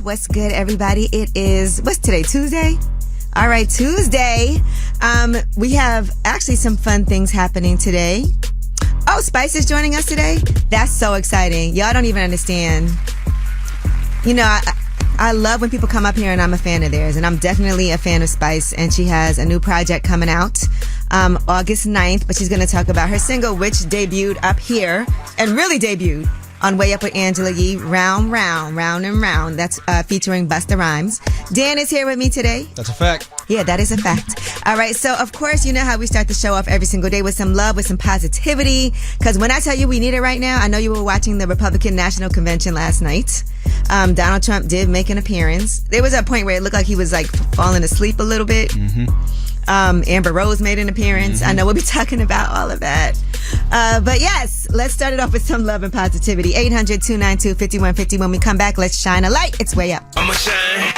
What's good, everybody? It is, what's today, Tuesday? All right, Tuesday. We have actually some fun things happening today. Oh, Spice is joining us today? That's so exciting. Y'all don't even understand. You know, I love when people come up here and I'm a fan of theirs, and I'm definitely a fan of Spice, and she has a new project coming out August 9th, but she's going to talk about her single, which debuted up here and really debuted on Way Up with Angela Yee, Round, Round, Round and Round. That's featuring Busta Rhymes. Dan is here with me today. That's a fact. Yeah, that is a fact. All right, so of course, you know how we start the show off every single day with some love, with some positivity. Because when I tell you we need it right now, I know you were watching the Republican National Convention last night. Donald Trump did make an appearance. There was a point where it looked like he was like falling asleep a little bit. Amber Rose made an appearance. I know we'll be talking about all of that. But yes, let's start it off with some love and positivity. 800-292-5150. When we come back, let's shine a light. It's Way Up. I'ma shine.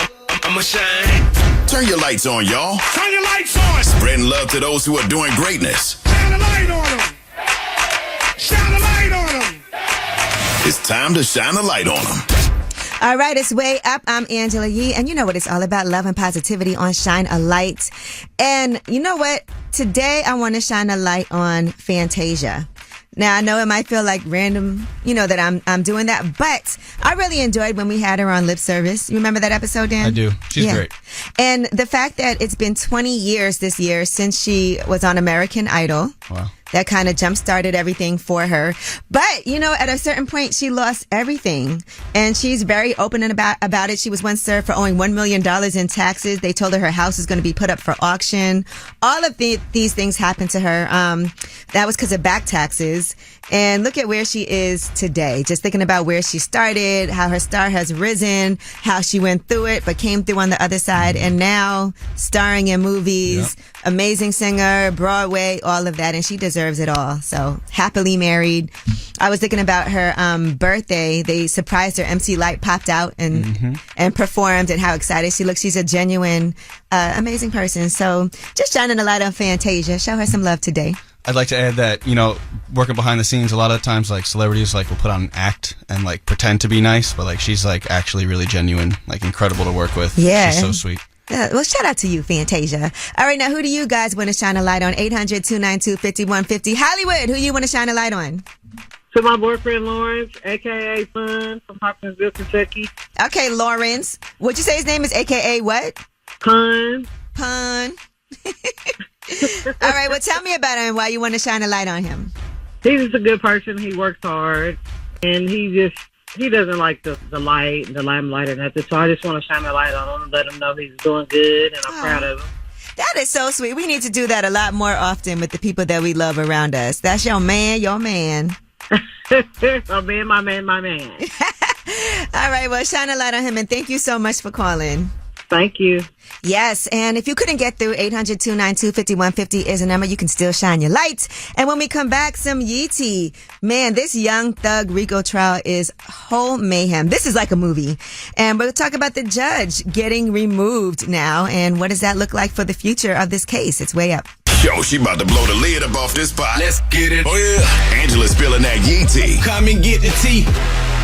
Turn your lights on, y'all. Turn your lights on. Spreading love to those who are doing greatness. Shine a light on them. Shine a light on them. It's time to shine a light on them. All right, it's Way Up. I'm Angela Yee, and you know what it's all about, love and positivity on Shine a Light. And you know what? Today, I want to shine a light on Fantasia. Now, I know it might feel like random, you know, that I'm doing that, but I really enjoyed when we had her on Lip Service. You remember that episode, Dan? I do. She's great. And the fact that it's been 20 years this year since she was on American Idol. Wow. That kind of jump-started everything for her. But, you know, at a certain point, she lost everything. And she's very open about it. She was once served for owing $1 million in taxes. They told her house was going to be put up for auction. All of these things happened to her. That was because of back taxes. And look at where she is today. Just thinking about where she started, how her star has risen, how she went through it, but came through on the other side. And now starring in movies, amazing singer, Broadway, all of that. And she deserves it all. So happily married. I was thinking about her birthday. They surprised her. MC Lyte popped out and performed, and how excited she looks. She's a genuine, amazing person. So just shining a light on Fantasia. Show her some love today. I'd like to add that, you know, working behind the scenes, a lot of times, like, celebrities, like, will put on an act and, like, pretend to be nice, but, like, she's, like, actually really genuine, like, incredible to work with. Yeah. She's so sweet. Well, shout out to you, Fantasia. All right, now, who do you guys want to shine a light on? 800-292-5150. Hollywood, who you want to shine a light on? To my boyfriend, Lawrence, a.k.a. Fun, from Hopkinsville, Kentucky. Okay, Lawrence. What'd you say his name is? A.k.a. what? Pun. All right, well, tell me about him and why you want to shine a light on him. He's just a good person. He works hard, and he doesn't like the limelight or nothing. So I just want to shine a light on him and let him know he's doing good, and I'm proud of him. That is so sweet. We need to do that a lot more often with the people that we love around us. That's your man. Oh, man, my man. All right, well, shine a light on him, and thank you so much for calling. Thank you. Yes, and if you couldn't get through, 800-292-5150 is a number. You can still shine your lights. And when we come back, some Yeetie. Man, this Young Thug RICO trial is whole mayhem. This is like a movie. And we'll talk about the judge getting removed now. And what does that look like for the future of this case? It's Way Up. Yo, she about to blow the lid up off this pot. Let's get it. Oh, yeah. Angela's spilling that Yee tea. Come and get the tea.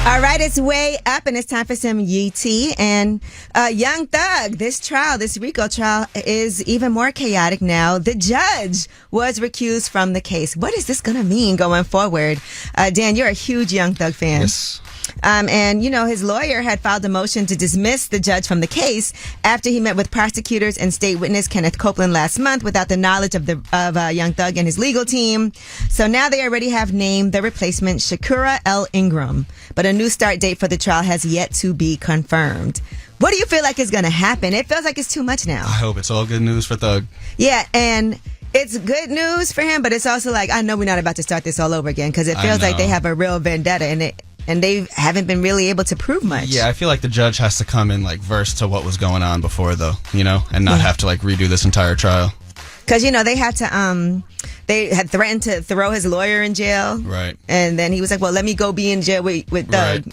All right, it's Way Up, and it's time for some Yee tea. And Young Thug, this RICO trial, is even more chaotic now. The judge was recused from the case. What is this going to mean going forward? Dan, you're a huge Young Thug fan. Yes. And, you know, his lawyer had filed a motion to dismiss the judge from the case after he met with prosecutors and state witness Kenneth Copeland last month without the knowledge of Young Thug and his legal team. So now they already have named the replacement Shakura L. Ingram. But a new start date for the trial has yet to be confirmed. What do you feel like is going to happen? It feels like it's too much now. I hope it's all good news for Thug. Yeah, and it's good news for him, but it's also like, I know we're not about to start this all over again, because it feels like they have a real vendetta in it. And they haven't been really able to prove much. Yeah, I feel like the judge has to come in, like, versed to what was going on before, though, you know, and not have to, like, redo this entire trial. Because, you know, they had threatened to throw his lawyer in jail. Right. And then he was like, well, let me go be in jail with Thug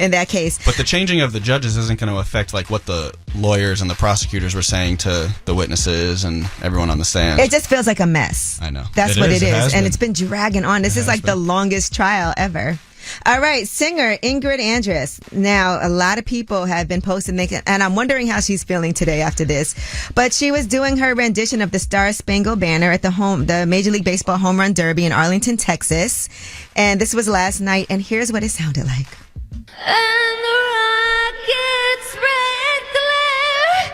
in that case. But the changing of the judges isn't going to affect, like, what the lawyers and the prosecutors were saying to the witnesses and everyone on the stand. It just feels like a mess. I know. That's what it is. And been. It's been dragging on. This is like the longest trial ever. All right, singer Ingrid Andress. Now, a lot of people have been posting, and I'm wondering how she's feeling today after this. But she was doing her rendition of the Star Spangled Banner at the Major League Baseball Home Run Derby in Arlington, Texas. And this was last night, and here's what it sounded like. And the rockets red glare,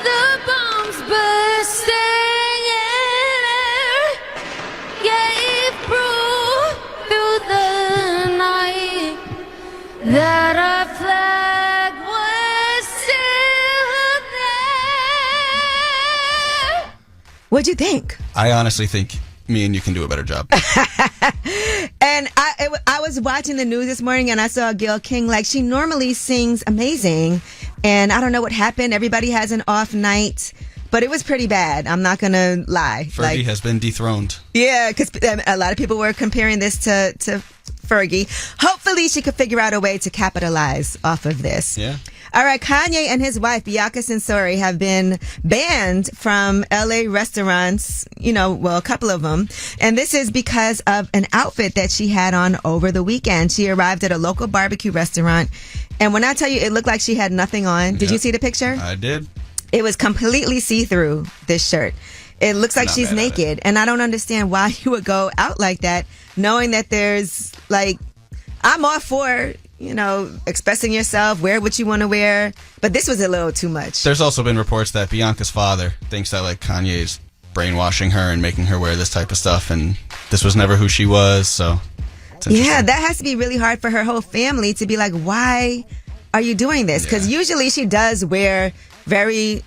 the bombs bursting in air, gave proof through the night that our flag was still there. What'd you think? I honestly think me and you can do a better job. And I was watching the news this morning and I saw Gayle King. Like, she normally sings amazing. And I don't know what happened. Everybody has an off night. But it was pretty bad. I'm not going to lie. Fergie has been dethroned. Yeah, because a lot of people were comparing this to Fergie. Hopefully she could figure out a way to capitalize off of this. Yeah. All right, Kanye and his wife, Bianca Censori, have been banned from LA restaurants, a couple of them. And this is because of an outfit that she had on over the weekend. She arrived at a local barbecue restaurant. And when I tell you, it looked like she had nothing on. Did you see the picture? I did. It was completely see-through, this shirt. It looks like she's naked. And I don't understand why you would go out like that, knowing that there's, I'm all for, expressing yourself, wear what you want to wear. But this was a little too much. There's also been reports that Bianca's father thinks that, Kanye's brainwashing her and making her wear this type of stuff. And this was never who she was, so it's interesting. Yeah, that has to be really hard for her whole family to be like, why are you doing this? Because usually she does wear very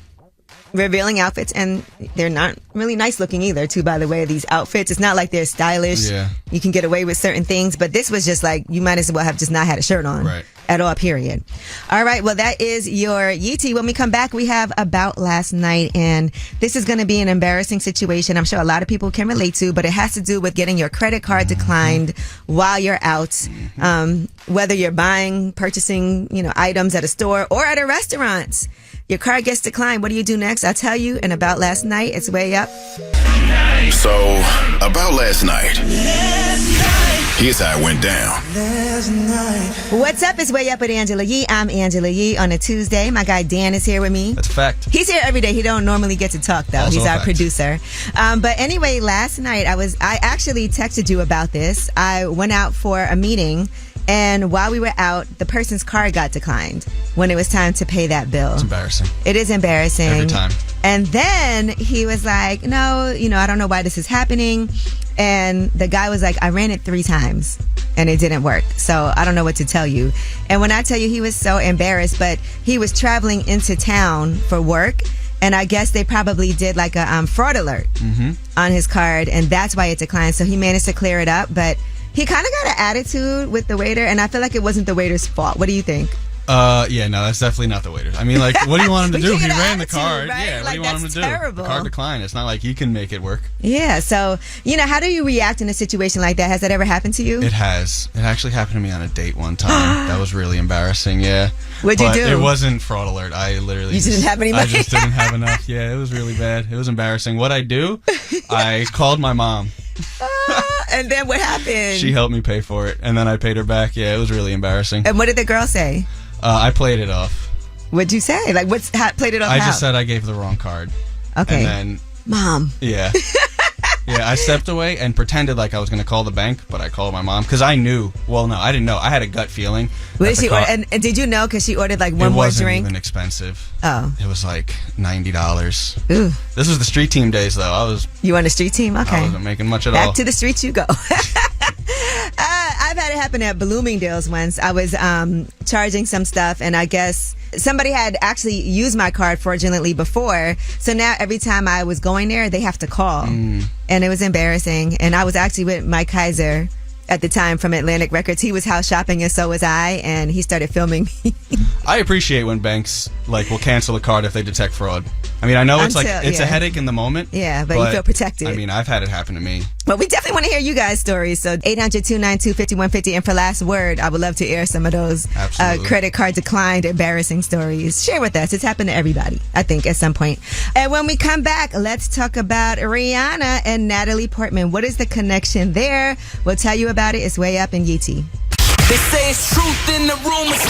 revealing outfits, and they're not really nice looking either, too, by the way, these outfits. It's not like they're stylish. Yeah. You can get away with certain things, but this was just like, you might as well have just not had a shirt on at all, period. All right, well, that is your Yee Tea. When we come back, we have About Last Night, and this is going to be an embarrassing situation I'm sure a lot of people can relate to, but it has to do with getting your credit card declined while you're out, whether you're purchasing, items at a store or at a restaurant. Your card gets declined. What do you do next? I'll tell you. And About Last Night, it's way up. So, about last night. Here's how it went down. What's up? It's way up with Angela Yee. I'm Angela Yee on a Tuesday. My guy Dan is here with me. That's a fact. He's here every day. He don't normally get to talk though. Also He's our fact. producer. But anyway, last night I actually texted you about this. I went out for a meeting. And while we were out, the person's card got declined when it was time to pay that bill. It's embarrassing. It is embarrassing. Every time. And then he was like, no, I don't know why this is happening. And the guy was like, I ran it 3 times and it didn't work. So I don't know what to tell you. And when I tell you, he was so embarrassed, but he was traveling into town for work. And I guess they probably did like a fraud alert on his card. And that's why it declined. So he managed to clear it up. But he kind of got an attitude with the waiter, and I feel like it wasn't the waiter's fault. What do you think? Yeah, no, that's definitely not the waiter. I mean, what do you want him to do? He ran the card. Right? Yeah, what do you want him to terrible. do? The card declined. It's not like he can make it work. Yeah, so, how do you react in a situation like that? Has that ever happened to you? It has. It actually happened to me on a date one time. That was really embarrassing, yeah. What'd you do? It wasn't fraud alert. I literally You didn't have any money? I just didn't have enough. Yeah, it was really bad. It was embarrassing. What I do, I called my mom. And then what happened? She helped me pay for it, and then I paid her back. Yeah, it was really embarrassing. And what did the girl say? I played it off. What'd you say? Like, played it off? I just said I gave the wrong card. Okay. And then, Mom. Yeah. Yeah, I stepped away and pretended like I was going to call the bank, but I called my mom because I knew. Well, no, I didn't know. I had a gut feeling. And did you know? Because she ordered like one more drink. It wasn't even expensive. Oh. It was like $90. Ooh. This was the street team days, though. You on the street team? Okay. I wasn't making much at all. Back to the streets you go. I've had it happen at Bloomingdale's once. I was charging some stuff, and I guess somebody had actually used my card fraudulently before. So now every time I was going there, they have to call. And it was embarrassing. And I was actually with Mike Kaiser at the time from Atlantic Records. He was house shopping and so was I, and he started filming me. I appreciate when banks will cancel a card if they detect fraud. I mean, I know it's a headache in the moment. Yeah, but you feel protected. I mean, I've had it happen to me. But we definitely want to hear you guys' stories. So 800-292-5150. And for last word, I would love to air some of those credit card declined embarrassing stories. Share with us. It's happened to everybody, I think, at some point. And when we come back, let's talk about Rihanna and Natalie Portman. What is the connection there? We'll tell you about it. It's way up in Yee Tea. They say it's truth in the rumors.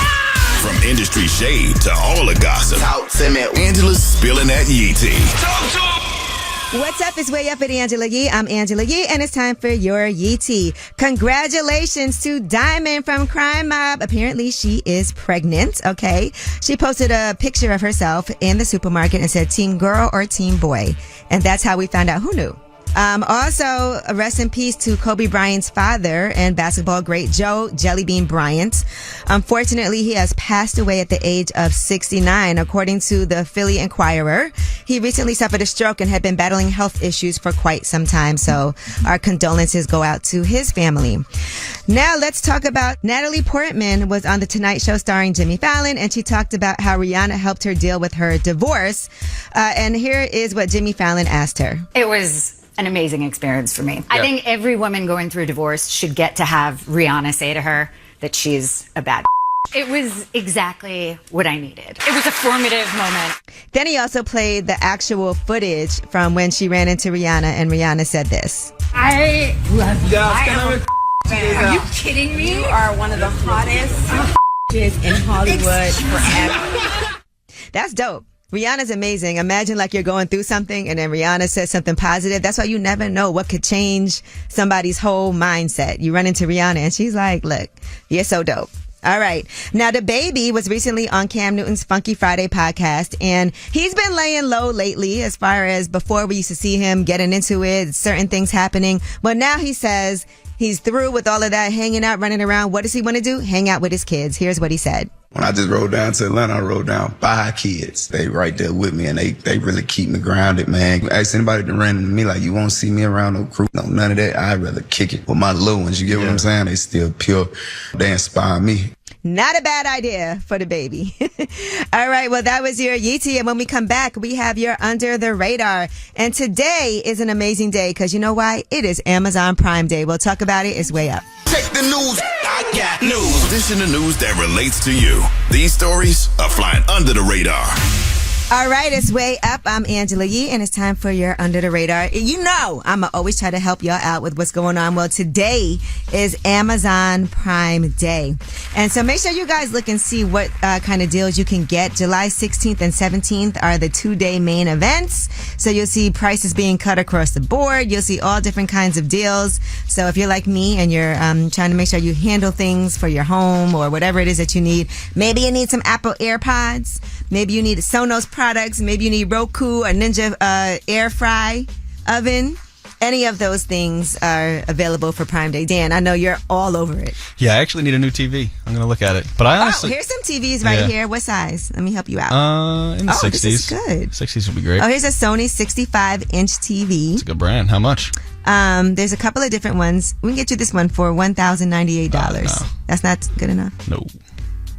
From industry shade to all the gossip, Talk to me. Angela's spilling that Yee tea. Talk to 'em. What's up? It's Way Up with Angela Yee. I'm Angela Yee, and it's time for your Yee tea. Congratulations to Diamond from Crime Mob. Apparently, she is pregnant, okay? She posted a picture of herself in the supermarket and said, team girl or team boy. And that's how we found out. Who knew? Also, rest in peace to Kobe Bryant's father and basketball great Joe Jellybean Bryant. Unfortunately, he has passed away at the age of 69, according to the Philly Inquirer. He recently suffered a stroke and had been battling health issues for quite some time, so our condolences go out to his family. Now, let's talk about Natalie Portman was on The Tonight Show starring Jimmy Fallon, and she talked about how Rihanna helped her deal with her divorce. And here is what Jimmy Fallon asked her. It was an amazing experience for me. I think every woman going through a divorce should get to have Rihanna say to her that she's a bad. It was exactly what I needed. It was a formative moment. Then he also played the actual footage from when she ran into Rihanna, and Rihanna said this. I love you. Are you kidding me? You are one of the hottest in Hollywood forever. That's dope. Rihanna's amazing. Imagine like you're going through something and then Rihanna says something positive. That's why you never know what could change somebody's whole mindset. You run into Rihanna and she's like, look, you're so dope. All right. Now, the baby was recently on Cam Newton's Funky Friday podcast, and he's been laying low lately as far as before we used to see him getting into it, certain things happening. But now he says he's through with all of that hanging out, running around. What does he want to do? Hang out with his kids. Here's what he said. When I just rode down to Atlanta, I rode down 5 kids. They right there with me, and they really keep me grounded, man. Ask anybody that ran into me, like, you won't see me around no crew, no, none of that. I'd rather kick it with my little ones. You get what I'm saying? They still pure. They inspire me. Not a bad idea for the baby. All right. Well, that was your Yee tea. And when we come back, we have your Under the Radar. And today is an amazing day because you know why? It is Amazon Prime Day. We'll talk about it. It's Way Up. Check the news. I got news. This is the news that relates to you. These stories are flying under the radar. All right, it's Way Up. I'm Angela Yee, and it's time for your Under the Radar. You know, I'm always try to help y'all out with what's going on. Well, today is Amazon Prime Day. And so make sure you guys look and see what kind of deals you can get. July 16th and 17th are the 2-day main events. So you'll see prices being cut across the board. You'll see all different kinds of deals. So if you're like me and you're trying to make sure you handle things for your home or whatever it is that you need, maybe you need some Apple AirPods. Maybe you need Sonos products. Maybe you need Roku or Ninja air fry oven. Any of those things are available for Prime Day. Dan, I know you're all over it. Yeah, I actually need a new TV. I'm going to look at it. But I honestly... here's some TVs right here. What size? Let me help you out. In the 60s. This is good. 60s would be great. Oh, here's a Sony 65-inch TV. It's a good brand. How much? There's a couple of different ones. We can get you this one for $1,098. No. That's not good enough? No.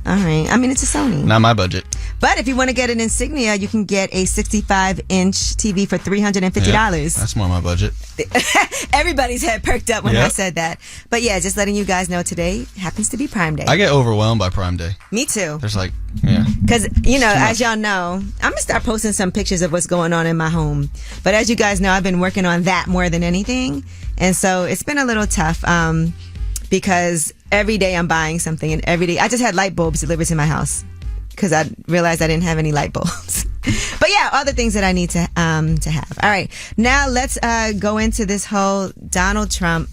All right. I mean, it's a Sony. Not my budget. But if you want to get an Insignia, you can get a 65-inch TV for $350. Yeah, that's more my budget. Everybody's head perked up when I said that. But yeah, just letting you guys know today happens to be Prime Day. I get overwhelmed by Prime Day. Me too. There's like, because, you know, as y'all know, I'm going to start posting some pictures of what's going on in my home. But as you guys know, I've been working on that more than anything. And so it's been a little tough. Because every day I'm buying something, and every day I just had light bulbs delivered to my house because I realized I didn't have any light bulbs. But yeah, all the things that I need to have. All right, now let's go into this whole Donald Trump.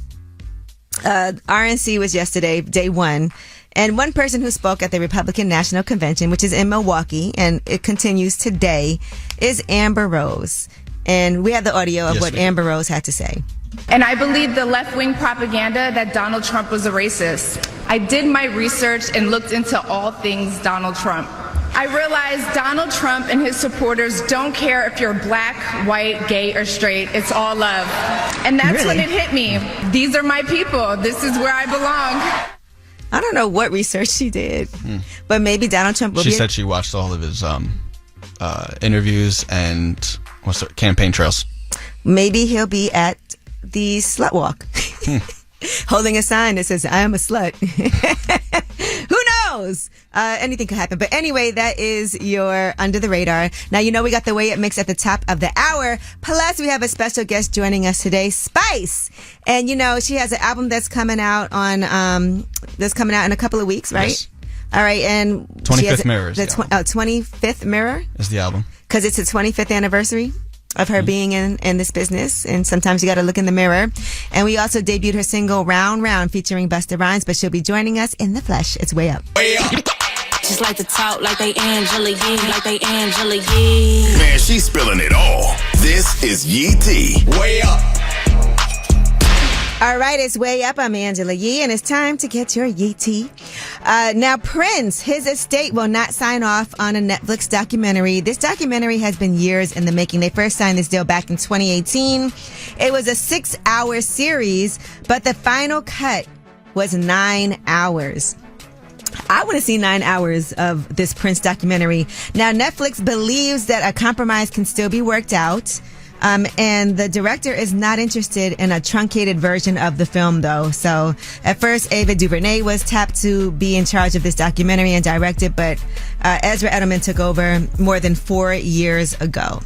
RNC was yesterday, day one, and one person who spoke at the Republican National Convention, which is in Milwaukee, and it continues today, is Amber Rose. And we have the audio of what Amber Rose had to say. And I believe the left-wing propaganda that Donald Trump was a racist. I did my research and looked into all things Donald Trump. I realized Donald Trump and his supporters don't care if you're black, white, gay, or straight. It's all love. And that's when it hit me. These are my people. This is where I belong. I don't know what research she did, but maybe Donald Trump will She said she watched all of his interviews and campaign trails. Maybe he'll be at the slut walk holding a sign that says I am a slut. Who knows? Anything could happen. But anyway, that is your Under the Radar. Now, you know we got the Way Up mix at the top of the hour. Plus, we have a special guest joining us today, Spice. And, you know, she has an album that's coming out in a couple of weeks, right? Yes. All right, and 25th Mirror is the 25th Mirror? Is the album. Because it's the 25th anniversary of her being in this business, and sometimes you got to look in the mirror. And we also debuted her single Round Round featuring Busta Rhymes, but she'll be joining us in the flesh. It's Way Up. Way up. Just like to talk like they Angela Yee, like they Angela Yee. Man, she's spilling it all. This is Yee T. Way up. All right, it's Way Up. I'm Angela Yee, and it's time to get your Yee tea. Now, Prince, his estate will not sign off on a Netflix documentary. This documentary has been years in the making. They first signed this deal back in 2018. It was a 6-hour series, but the final cut was 9 hours. I want to see 9 hours of this Prince documentary. Now, Netflix believes that a compromise can still be worked out. And the director is not interested in a truncated version of the film, though. So at first, Ava DuVernay was tapped to be in charge of this documentary and direct it, but Ezra Edelman took over more than 4 years ago.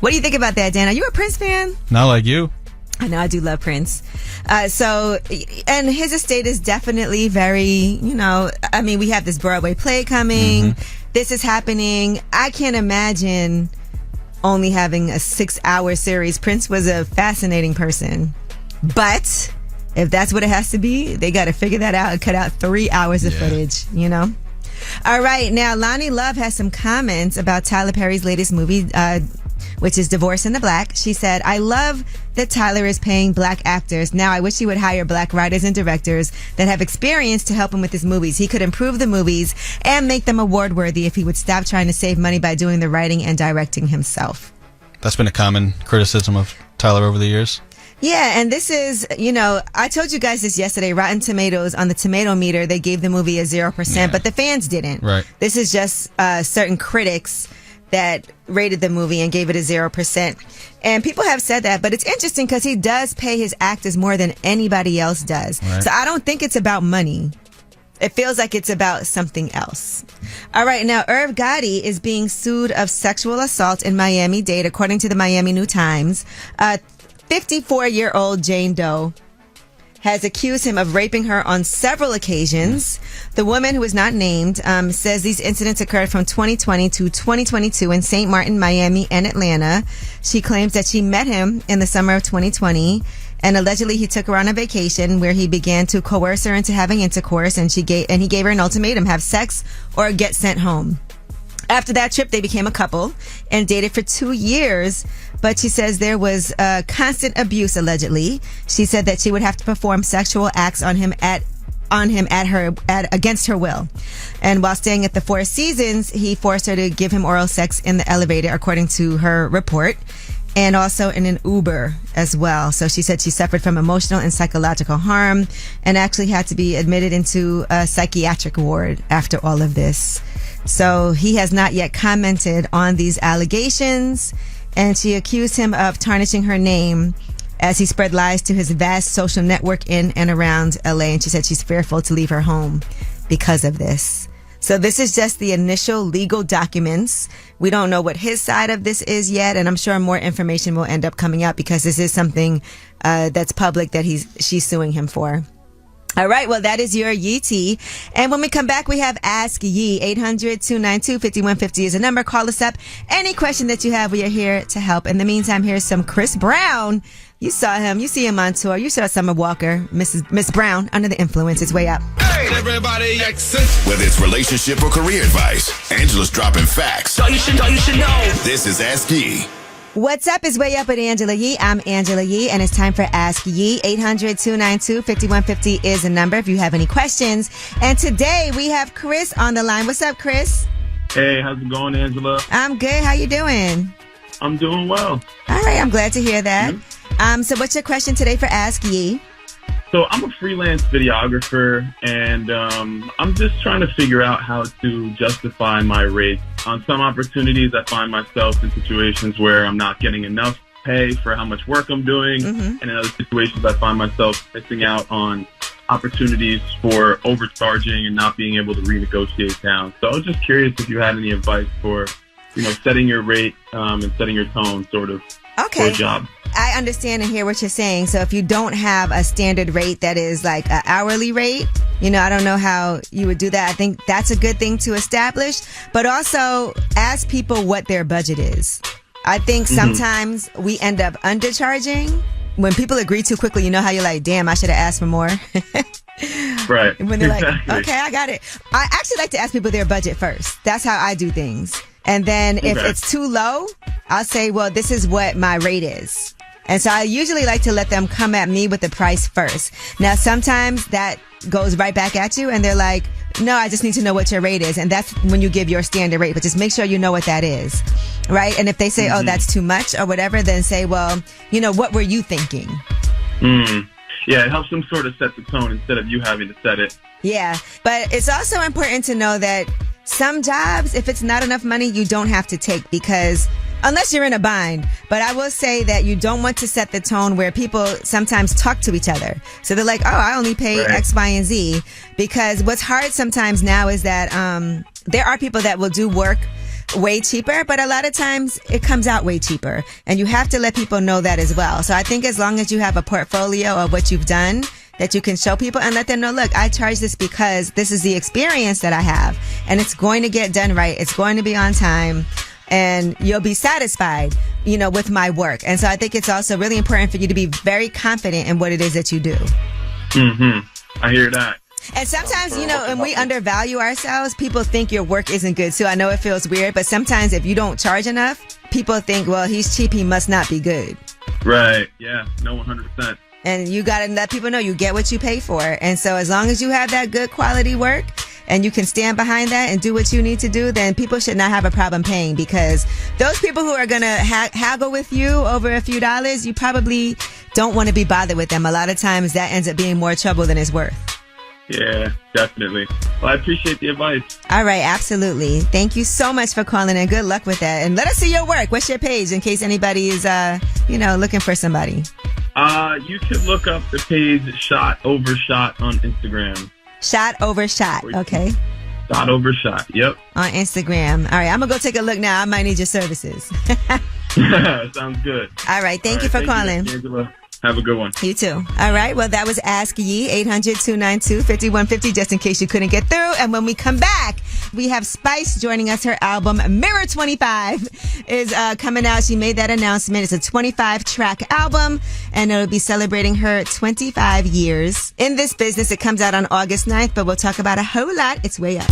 What do you think about that, Dan? Are you a Prince fan? Not like you. I know, I do love Prince. And his estate is definitely very, you know, I mean, we have this Broadway play coming. Mm-hmm. This is happening. I can't imagine only having a 6-hour series. Prince was a fascinating person. But if that's what it has to be, they got to figure that out and cut out 3 hours of footage, you know? All right. Now, Lonnie Love has some comments about Tyler Perry's latest movie, which is Divorce in the Black. She said, I love that Tyler is paying black actors. Now, I wish he would hire black writers and directors that have experience to help him with his movies. He could improve the movies and make them award worthy if he would stop trying to save money by doing the writing and directing himself. That's been a common criticism of Tyler over the years. Yeah, and this is, you know, I told you guys this yesterday. Rotten Tomatoes, on the tomato meter, they gave the movie a 0%, but the fans didn't. Right. This is just certain critics that rated the movie and gave it a 0%. And people have said that, but it's interesting because he does pay his actors more than anybody else does. Right. So I don't think it's about money. It feels like it's about something else. All right, now Irv Gotti is being sued of sexual assault in Miami-Dade, according to the Miami New Times. 54-year-old Jane Doe has accused him of raping her on several occasions. The woman, who is not named, says these incidents occurred from 2020 to 2022 in St. Martin, Miami, and Atlanta. She claims that she met him in the summer of 2020, and allegedly he took her on a vacation where he began to coerce her into having intercourse, and he gave her an ultimatum: have sex or get sent home. After that trip, they became a couple and dated for 2 years. But she says there was constant abuse, allegedly. She said that she would have to perform sexual acts on him against her will. And while staying at the Four Seasons, he forced her to give him oral sex in the elevator, according to her report, and also in an Uber as well. So she said she suffered from emotional and psychological harm and actually had to be admitted into a psychiatric ward after all of this. So he has not yet commented on these allegations, and she accused him of tarnishing her name as he spread lies to his vast social network in and around LA. And she said she's fearful to leave her home because of this. So this is just the initial legal documents. We don't know what his side of this is yet, and I'm sure more information will end up coming out because this is something that's public that she's suing him for. All right, well, that is your Yee tea. And when we come back, we have Ask Yee. 800-292-5150 is a number. Call us up. Any question that you have, we are here to help. In the meantime, here's some Chris Brown. You saw him. You see him on tour. You saw Summer Walker. Miss Brown, Under the Influence. It's Way Up. Hey, everybody, whether it's relationship or career advice, Angela's dropping facts. All you should know. This is Ask Yee. What's up? Is Way Up with Angela Yee. I'm Angela Yee, and it's time for Ask Yee. 800-292-5150 is the number if you have any questions. And today we have Chris on the line. What's up, Chris? Hey, how's it going, Angela? I'm good. How you doing? I'm doing well. All right, I'm glad to hear that. So what's your question today for Ask Yee? So I'm a freelance videographer, and I'm just trying to figure out how to justify my rates. On some opportunities, I find myself in situations where I'm not getting enough pay for how much work I'm doing. And in other situations, I find myself missing out on opportunities for overcharging and not being able to renegotiate down. So I was just curious if you had any advice for, setting your rate and setting your tone sort of for a job. I understand and hear what you're saying. So if you don't have a standard rate that is like an hourly rate, I don't know how you would do that. I think that's a good thing to establish, but also ask people what their budget is. I think sometimes we end up undercharging. When people agree too quickly, how you're like, damn, I should have asked for more. Right. And when they're like, okay, I got it. I actually like to ask people their budget first. That's how I do things. And then if it's too low, I'll say, well, this is what my rate is. And so I usually like to let them come at me with the price first. Now, sometimes that goes right back at you and they're like, no, I just need to know what your rate is. And that's when you give your standard rate, but just make sure you know what that is. Right. And if they say, oh, that's too much or whatever, then say, well, what were you thinking? Yeah, it helps them sort of set the tone instead of you having to set it. Yeah. But it's also important to know that some jobs, if it's not enough money, you don't have to take because unless you're in a bind. But I will say that you don't want to set the tone where people sometimes talk to each other. So they're like, oh, I only pay X, Y, and Z. Because what's hard sometimes now is that there are people that will do work way cheaper, but a lot of times it comes out way cheaper. And you have to let people know that as well. So I think as long as you have a portfolio of what you've done, that you can show people and let them know, look, I charge this because this is the experience that I have. And it's going to get done right. It's going to be on time. And you'll be satisfied, with my work. And so I think it's also really important for you to be very confident in what it is that you do. I hear that. And sometimes, when we undervalue ourselves, people think your work isn't good. So I know it feels weird, but sometimes if you don't charge enough, people think, well, he's cheap, he must not be good. Right. Yeah. No, 100%. And you got to let people know you get what you pay for. And so as long as you have that good quality work and you can stand behind that and do what you need to do, then people should not have a problem paying, because those people who are going to haggle with you over a few dollars, you probably don't want to be bothered with them. A lot of times that ends up being more trouble than it's worth. Yeah, definitely. Well, I appreciate the advice. All right, absolutely. Thank you so much for calling and good luck with that. And let us see your work. What's your page in case anybody is, looking for somebody? You can look up the page Shot Overshot on Instagram. Shot Overshot, okay. Shot Overshot, yep. On Instagram. All right, I'm going to go take a look now. I might need your services. Sounds good. All right, thank you for calling. You, Angela. Have a good one. You too. All right. Well, that was Ask Yee, 800-292-5150, just in case you couldn't get through. And when we come back, we have Spice joining us. Her album, Mirror 25, is coming out. She made that announcement. It's a 25-track album, and it'll be celebrating her 25 years in this business. It comes out on August 9th, but we'll talk about a whole lot. It's way up.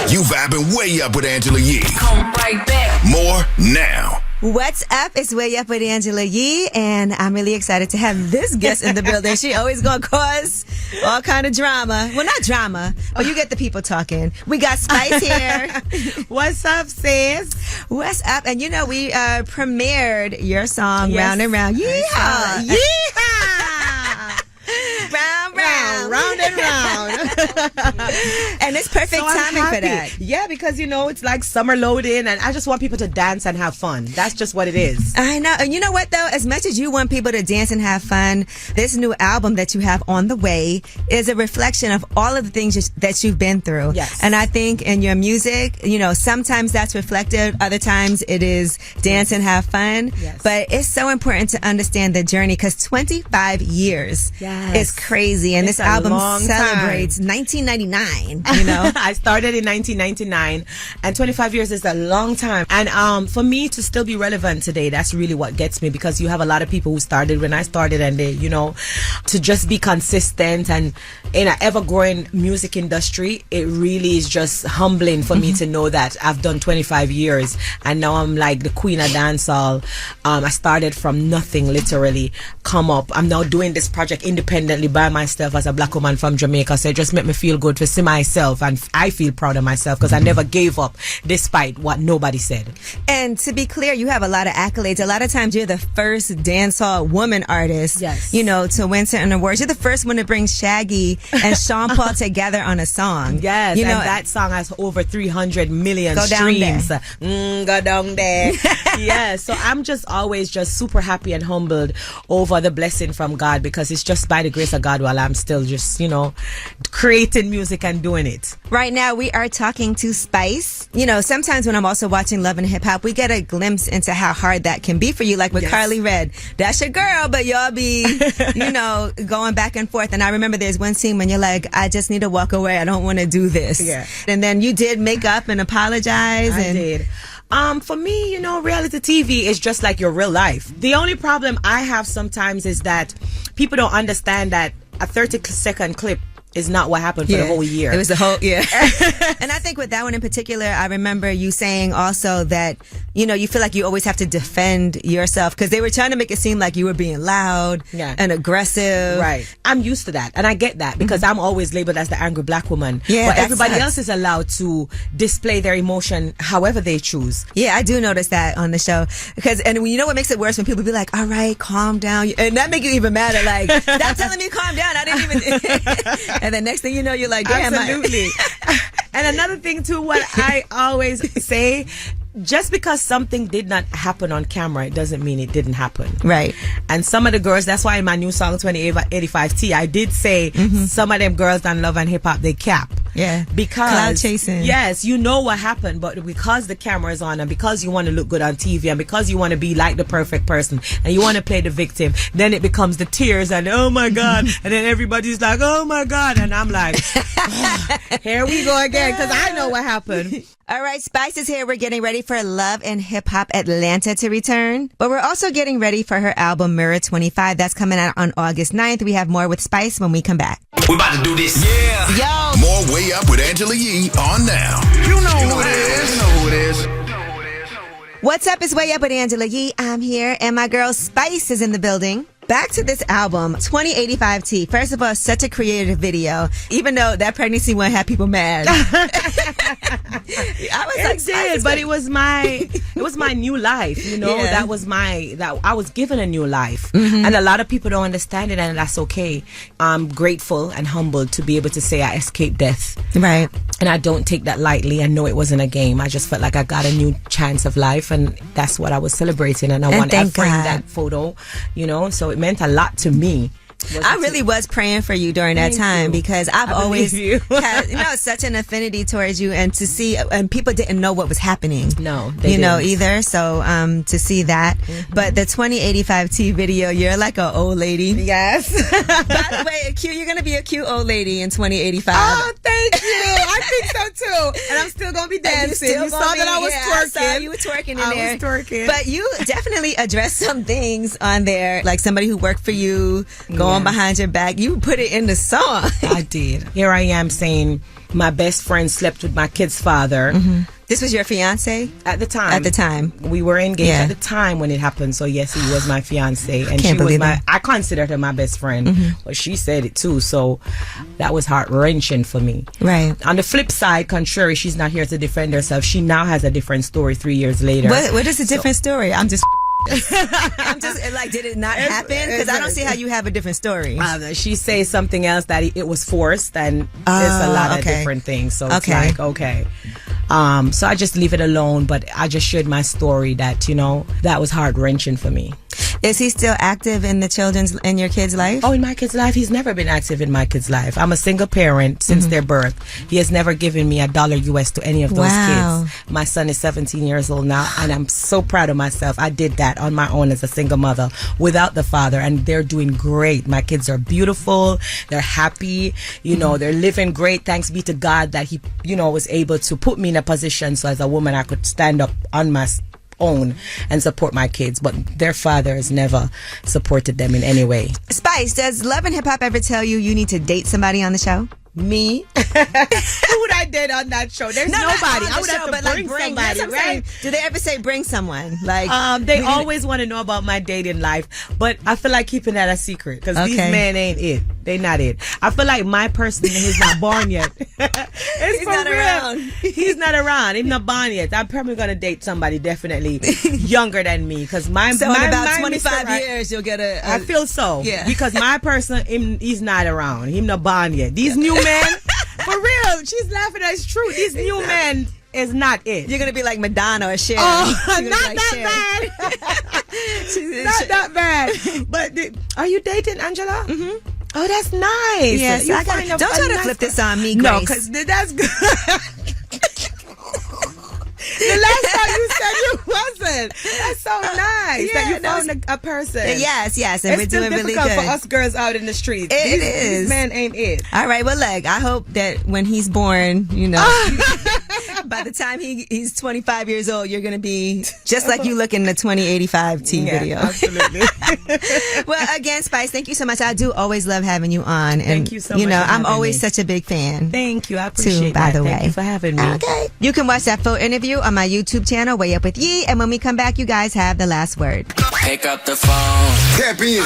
You vibing way up with Angela Yee. Come right back. More now. What's up? It's Way Up with Angela Yee, and I'm really excited to have this guest in the building. She always gonna cause all kind of drama. Well, not drama, but you get the people talking. We got Spice here. What's up, sis? What's up? And we premiered your song, Round and Round. Yeehaw! Yeehaw! Round and round. And it's perfect timing for that. Yeah, because it's like summer loading, and I just want people to dance and have fun. That's just what it is. I know. And you know what, though? As much as you want people to dance and have fun, this new album that you have on the way is a reflection of all of the things that you've been through. Yes. And I think in your music, sometimes that's reflective. Other times it is dance and have fun. Yes. But it's so important to understand the journey, because 25 years is crazy. And this album celebrates 1999. I started in 1999, and 25 years is a long time. And for me to still be relevant today, that's really what gets me, because you have a lot of people who started when I started, and they, to just be consistent and in an ever-growing music industry, it really is just humbling for me to know that I've done 25 years, and now I'm like the queen of dancehall. I started from nothing, literally, come up. I'm now doing this project independently by myself as a black woman from Jamaica, so it just just make me feel good to see myself, and I feel proud of myself because I never gave up despite what nobody said. And to be clear, you have a lot of accolades. A lot of times you're the first dancehall woman artist, Yes. you know, to win certain awards. You're the first one to bring Shaggy and Sean Paul together on a song. Yes, you know, and that song has over 300 million Go down streams. Go down there. Yeah, so I'm just always just super happy and humbled over the blessing from God, because it's just by the grace of God while I'm still just, you know, creating music and doing it. Right now, we are talking to Spice. You know, sometimes when I'm also watching Love and Hip Hop, we get a glimpse into how hard that can be for you. Like with Carly Red, that's your girl, but y'all be, you know, going back and forth. And I remember there's one scene when you're like, I just need to walk away. I don't want to do this. Yeah. And then you did make up and apologize. I did. For me, you know, reality TV is just like your real life. The only problem I have sometimes is that people don't understand that a 30-second clip is not what happened for the whole year. It was the whole, And I think with that one in particular, I remember you saying also that, you know, you feel like you always have to defend yourself because they were trying to make it seem like you were being loud and aggressive. Right. I'm used to that. And I get that because I'm always labeled as the angry black woman. Yeah, but that everybody sucks. else is allowed to display their emotion however they choose. Yeah, I do notice that on the show. And you know what makes it worse when people be like, all right, calm down. And that make you even madder. Like, stop telling me calm down. I didn't even... And the next thing you know, you're like, damn. Absolutely. And another thing too, what I always say, just because something did not happen on camera, it doesn't mean it didn't happen. Right. And some of the girls, that's why in my new song 2085T, I did say some of them girls on Love and Hip Hop, they cap. Yeah. Because cloud chasing. Yes, you know what happened, but because the camera is on and because you want to look good on TV and because you want to be like the perfect person and you want to play the victim, then it becomes the tears and oh my God, and then everybody's like, oh my God, and I'm like, here we go again, because I know what happened. All right, Spice is here. We're getting ready for Love and Hip Hop Atlanta to return. But we're also getting ready for her album Mirror 25. That's coming out on August 9th. We have more with Spice when we come back. We about to do this. Yeah. Yo. More Way Up with Angela Yee on now. You know who it is. You know who it is. What's up? It's Way Up with Angela Yee. I'm here, and my girl Spice is in the building. Back to this album, 2085T. First of all, such a creative video. Even though that pregnancy one had people mad. I was like, It did, but it was my new life, you know. Yeah. That I was given a new life, and a lot of people don't understand it, and that's okay. I'm grateful and humbled to be able to say I escaped death, right? And I don't take that lightly. I know it wasn't a game. I just felt like I got a new chance of life, and that's what I was celebrating. And I wanted to frame that photo, you know. So it meant a lot to me. I really was praying for you during that time because I've always had such an affinity towards you, and to see, and people didn't know what was happening. No, they didn't. Either. So to see that, but the 2085T video, you're like an old lady. Yes. By the way, you're gonna be a cute old lady in 2085. Oh, thank you. I think so too. And I'm still gonna be dancing. You saw that I was twerking. I saw you were twerking in there. I was twerking. But you definitely addressed some things on there, like somebody who worked for you, going behind your back. You put it in the song. I did. Here I am saying my best friend slept with my kid's father. This was your fiance? At the time. At the time. We were engaged at the time when it happened. So yes, he was my fiance. And Can't she was believe it. I considered her my best friend. But she said it too. So that was heart-wrenching for me. Right. On the flip side, contrary, she's not here to defend herself. She now has a different story 3 years later. What is a different story? I'm just like, did it not happen? Because I don't see how you have a different story. She says something else that it was forced, and there's a lot of different things. So it's like, okay. So I just leave it alone, but I just shared my story that, you know, that was heart-wrenching for me. Is he still active in in your kid's life? Oh, in my kid's life? He's never been active in my kid's life. I'm a single parent since their birth. He has never given me $1 US to any of those kids. My son is 17 years old now, and I'm so proud of myself. I did that on my own as a single mother without the father, and they're doing great. My kids are beautiful. They're happy. You know, they're living great. Thanks be to God that he, you know, was able to put me in a position so as a woman I could stand up on my own and support my kids, but their father has never supported them in any way. Spice, does Love and Hip Hop ever tell you need to date somebody on the show? Me? Who would I date on that show? There's nobody. I would have to bring somebody, right? Do they ever say bring someone? Like, they always want to know about my dating life, but I feel like keeping that a secret because these men ain't it. They not it. I feel like my person is not born yet. He's not around. He's not around. He's not born yet. I'm probably gonna date somebody definitely younger than me because in about 25 years you'll get a. I feel so. Yeah. Because my person, he's not around. He's not born yet. These new men, for real, she's laughing. It's true. These new men is not it. You're gonna be like Madonna or Cher. Oh, not that bad. Not that bad. But are you dating Angela? Mm-hmm. Oh, that's nice. Yes, don't try to flip this on me, Grace. No, because that's good. The last time you said you wasn't. That's so nice that you found a person. Yes, and we're doing really good. It's difficult for us girls out in the streets. It is. These men ain't it. All right, well, look, I hope that when he's born, by the time he's 25 years old, you're going to be just like you look in the 2085 video. Absolutely. Well, again, Spice, thank you so much. I do always love having you on. And, thank you so much. I'm always such a big fan. Thank you. I appreciate by that. the way. Thank you for having me. Okay. You can watch that full interview on my YouTube channel, Way Up With Yee. And when we come back, you guys have the last word. Pick up the phone. Tap in.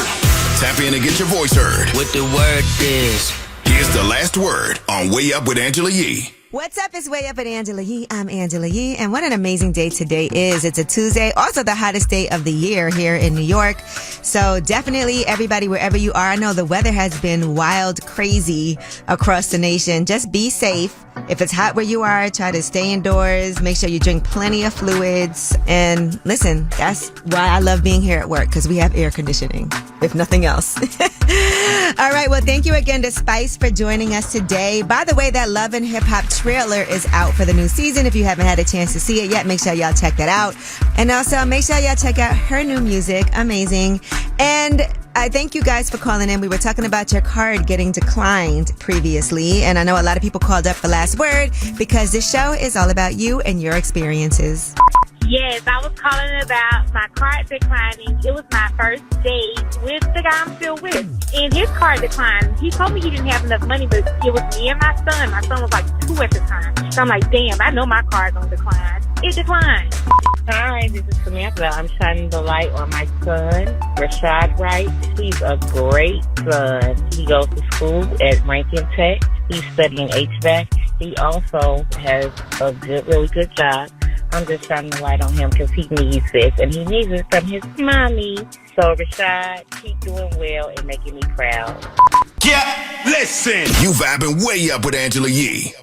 Tap in and get your voice heard. What the word is. Here's the last word on Way Up with Angela Yee. What's up? It's Way Up with Angela Yee. I'm Angela Yee, and what an amazing day today is. It's a Tuesday, also the hottest day of the year here in New York. So definitely everybody, wherever you are, I know the weather has been wild, crazy across the nation. Just be safe. If it's hot where you are, try to stay indoors. Make sure you drink plenty of fluids. And listen, that's why I love being here at work, because we have air conditioning, if nothing else. All right. Well, thank you again to Spice for joining us today. By the way, that Love and Hip Hop trailer is out for the new season. If you haven't had a chance to see it yet, make sure y'all check that out. And also make sure y'all check out her new music. Amazing. And I thank you guys for calling in. We were talking about your card getting declined previously, and I know a lot of people called up for last word because this show is all about you and your experiences. Yes, I was calling about my card declining. It was my first date with the guy I'm still with, and his card declined. He told me he didn't have enough money, but it was me and my son. My son was like 2 at the time. So I'm like, damn, I know my card's gonna decline. It declined. Hi, this is Samantha. I'm shining the light on my son, Rashad Wright. He's a great son. He goes to school at Rankin Tech. He's studying HVAC. He also has a really good job. I'm just shining the light on him because he needs this, and he needs it from his mommy. So, Rashad, keep doing well and making me proud. Yeah, listen. You vibing Way Up with Angela Yee.